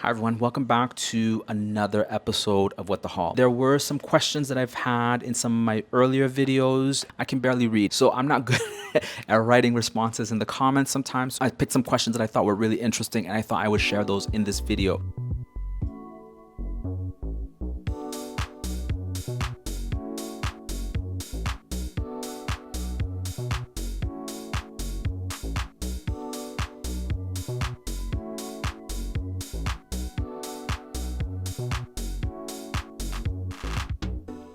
Hi everyone, welcome back to another episode of What the Haul. There were some questions that I've had in some of my earlier videos. I can barely read, so I'm not good at writing responses in the comments sometimes. I picked some questions that I thought were really interesting and I thought I would share those in this video.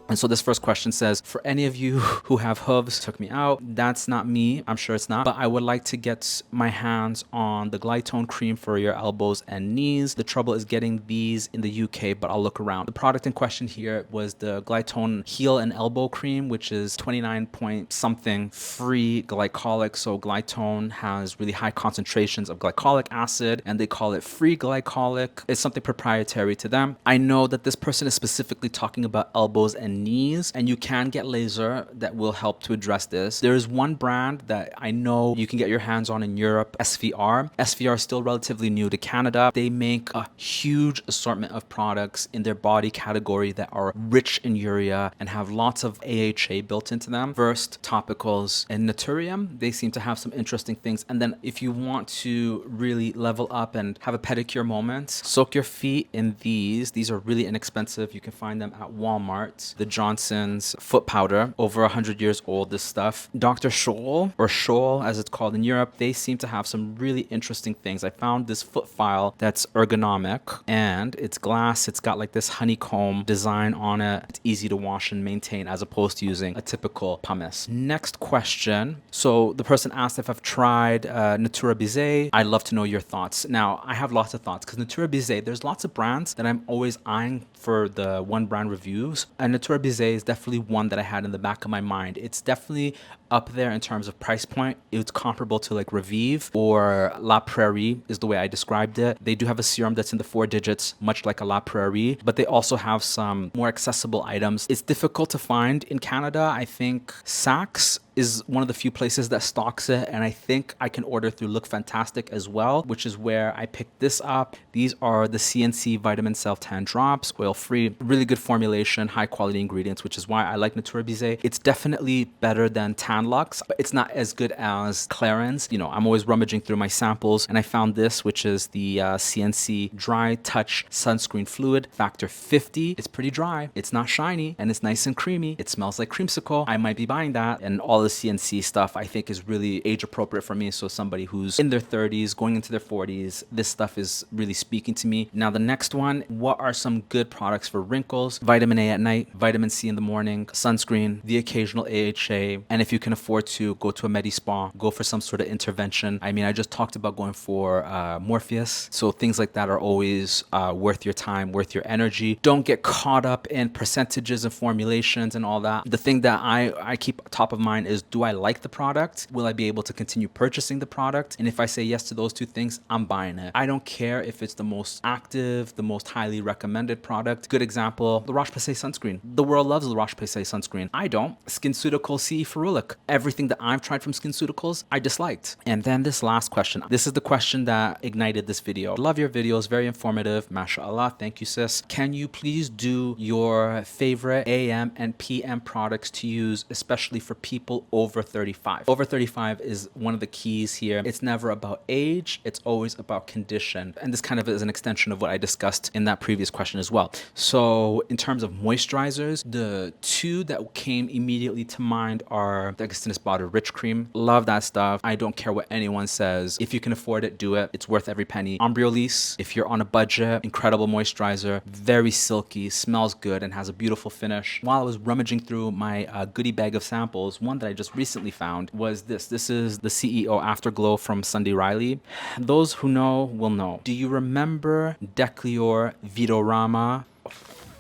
And so this first question says, for any of you who have hooves, took me out. That's not me. I'm sure it's not. But I would like to get my hands on the Glytone cream for your elbows and knees. The trouble is getting these in the UK, but I'll look around. The product in question here was the Glytone heel and elbow cream, which is 29 point something free glycolic. So Glytone has really high concentrations of glycolic acid and they call it free glycolic. It's something proprietary to them. I know that this person is specifically talking about elbows and knees, and you can get laser that will help to address this. There is one brand that I know you can get your hands on in Europe, SVR. SVR is still relatively new to Canada. They make a huge assortment of products in their body category that are rich in urea and have lots of AHA built into them. First, topicals and Naturium. They seem to have some interesting things. And then if you want to really level up and have a pedicure moment, soak your feet in these. These are really inexpensive. You can find them at Walmart. The Johnson's foot powder, over 100 years old, this stuff. Dr. Scholl, or Scholl as it's called in Europe, they seem to have some really interesting things. I found this foot file that's ergonomic and it's glass. It's got like this honeycomb design on it. It's easy to wash and maintain as opposed to using a typical pumice. Next question. So the person asked if I've tried Natura Bisse. I'd love to know your thoughts. Now, I have lots of thoughts because Natura Bisse, there's lots of brands that I'm always eyeing for the one brand reviews. And Natura Bisse is definitely one that I had in the back of my mind. It's definitely up there in terms of price point. It's comparable to like Revive or La Prairie is the way I described it. They do have a serum that's in the 4 digits, much like a La Prairie, but they also have some more accessible items. It's difficult to find in Canada. I think Saks is one of the few places that stocks it, and I think I can order through Look Fantastic as well, which is where I picked this up. These are the CNC Vitamin Self-Tan Drops, oil-free, really good formulation, high-quality ingredients, which is why I like Natura Bisse. It's definitely better than Tan Lux, but it's not as good as Clarins. You know, I'm always rummaging through my samples, and I found this, which is the CNC Dry Touch Sunscreen Fluid, Factor 50. It's pretty dry, it's not shiny, and it's nice and creamy. It smells like creamsicle. I might be buying that, and all the CNC stuff I think is really age appropriate for me. So somebody who's in their 30s, going into their 40s, this stuff is really speaking to me. Now the next one, what are some good products for wrinkles? Vitamin A at night, vitamin C in the morning, sunscreen, the occasional AHA, and if you can afford to, go to a Medi Spa, go for some sort of intervention. I mean, I just talked about going for Morpheus, so things like that are always worth your time, worth your energy. Don't get caught up in percentages and formulations and all that. The thing that I keep top of mind is, do I like the product? Will I be able to continue purchasing the product? And if I say yes to those two things, I'm buying it. I don't care if it's the most active, the most highly recommended product. Good example, La Roche-Posay sunscreen. The world loves La Roche-Posay sunscreen. I don't. SkinCeuticals CE Ferulic. Everything that I've tried from SkinCeuticals, I disliked. And then this last question. This is the question that ignited this video. Love your videos, very informative. MashaAllah. Thank you, sis. Can you please do your favorite AM and PM products to use, especially for people over 35? Over 35 is one of the keys here. It's never about age, it's always about condition. And this kind of is an extension of what I discussed in that previous question as well. So in terms of moisturizers, the two that came immediately to mind are the Ultra-Rich Cream. Love that stuff. I don't care what anyone says. If you can afford it, do it. It's worth every penny. Embryolisse, if you're on a budget, incredible moisturizer, very silky, smells good, and has a beautiful finish. While I was rummaging through my goodie bag of samples, one that I just recently found was this. This is the CEO Afterglow from Sunday Riley. Those who know will know. Do you remember Declior Vitorama?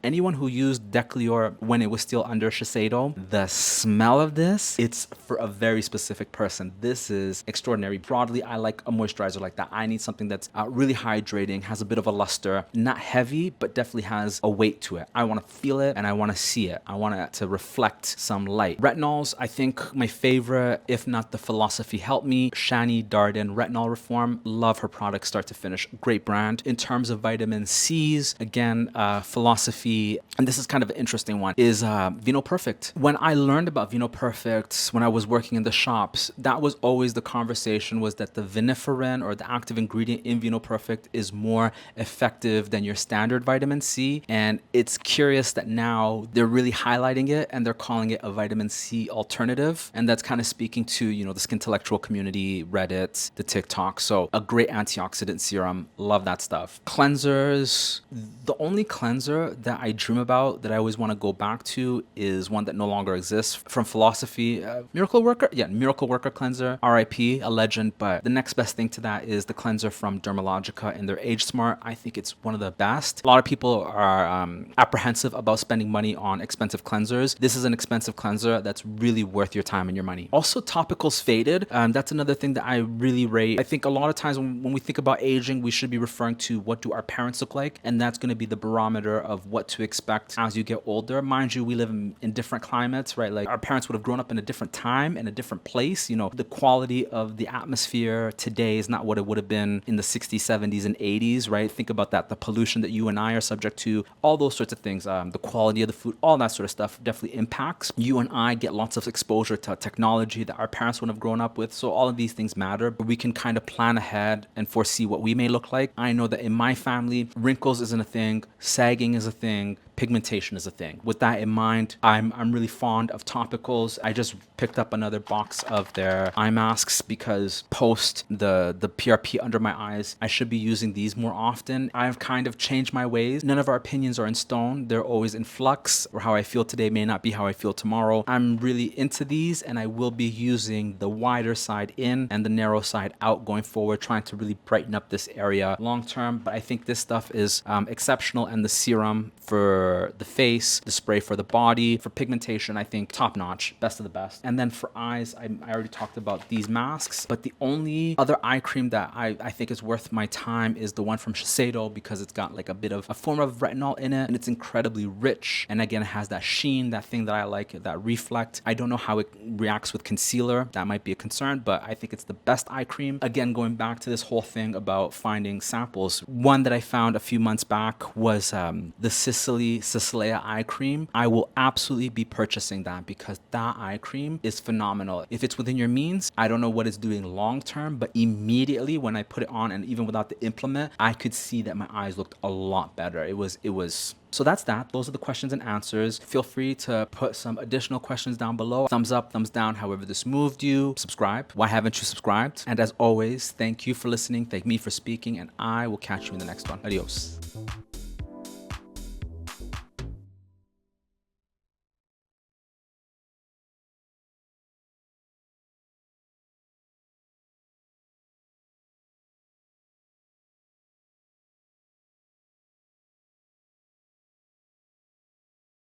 Anyone who used Declior when it was still under Shiseido, the smell of this, it's for a very specific person. This is extraordinary. Broadly, I like a moisturizer like that. I need something that's really hydrating, has a bit of a luster, not heavy, but definitely has a weight to it. I want to feel it and I want to see it. I want it to reflect some light. Retinols, I think my favorite, if not the Philosophy Help Me, Shani Darden Retinol Reform. Love her product start to finish. Great brand. In terms of vitamin C's, again, Philosophy, and this is kind of an interesting one, is Vino Perfect. When I learned about Vino Perfect, when I was working in the shops, that was always the conversation, was that the viniferin or the active ingredient in Vino Perfect is more effective than your standard vitamin C. And it's curious that now they're really highlighting it and they're calling it a vitamin C alternative. And that's kind of speaking to, you know, the skintellectual community, Reddit, the TikTok. So a great antioxidant serum. Love that stuff. Cleansers. The only cleanser that I dream about that I always want to go back to is one that no longer exists from Philosophy. Miracle Worker? Yeah, Miracle Worker cleanser. RIP, a legend. But the next best thing to that is the cleanser from Dermalogica in their Age Smart. I think it's one of the best. A lot of people are apprehensive about spending money on expensive cleansers. This is an expensive cleanser that's really worth your time and your money. Also, Topicals Faded. That's another thing that I really rate. I think a lot of times when we think about aging, we should be referring to what do our parents look like, and that's going to be the barometer of what to expect as you get older. Mind you, we live in different climates, right? Like our parents would have grown up in a different time, in a different place. You know, the quality of the atmosphere today is not what it would have been in the 60s, 70s, and 80s, right? Think about that. The pollution that you and I are subject to, all those sorts of things, the quality of the food, all that sort of stuff definitely impacts. You and I get lots of exposure to technology that our parents wouldn't have grown up with. So all of these things matter, but we can kind of plan ahead and foresee what we may look like. I know that in my family, wrinkles isn't a thing, sagging is a thing, pigmentation is a thing. With that in mind, I'm really fond of topicals. I just picked up another box of their eye masks because post the PRP under my eyes, I should be using these more often. I've kind of changed my ways. None of our opinions are in stone. They're always in flux, or how I feel today may not be how I feel tomorrow. I'm really into these and I will be using the wider side in and the narrow side out going forward, trying to really brighten up this area long term. But I think this stuff is exceptional, and the serum for the face, the spray for the body, for pigmentation, I think top notch, best of the best. And then for eyes, I already talked about these masks, but the only other eye cream that I think is worth my time is the one from Shiseido, because it's got like a bit of a form of retinol in it and it's incredibly rich. And again, it has that sheen, that thing that I like, that reflect. I don't know how it reacts with concealer. That might be a concern, but I think it's the best eye cream. Again, going back to this whole thing about finding samples, one that I found a few months back was the Cicelea eye cream. I will absolutely be purchasing that because that eye cream is phenomenal. If it's within your means, I don't know what it's doing long term, but immediately when I put it on, and even without the implement, I could see that my eyes looked a lot better. It was so that's that. Those are the questions and answers. Feel free to put some additional questions down below. Thumbs up, thumbs down, however this moved you. Subscribe. Why haven't you subscribed? And as always, thank you for listening. Thank me for speaking, and I will catch you in the next one. Adios.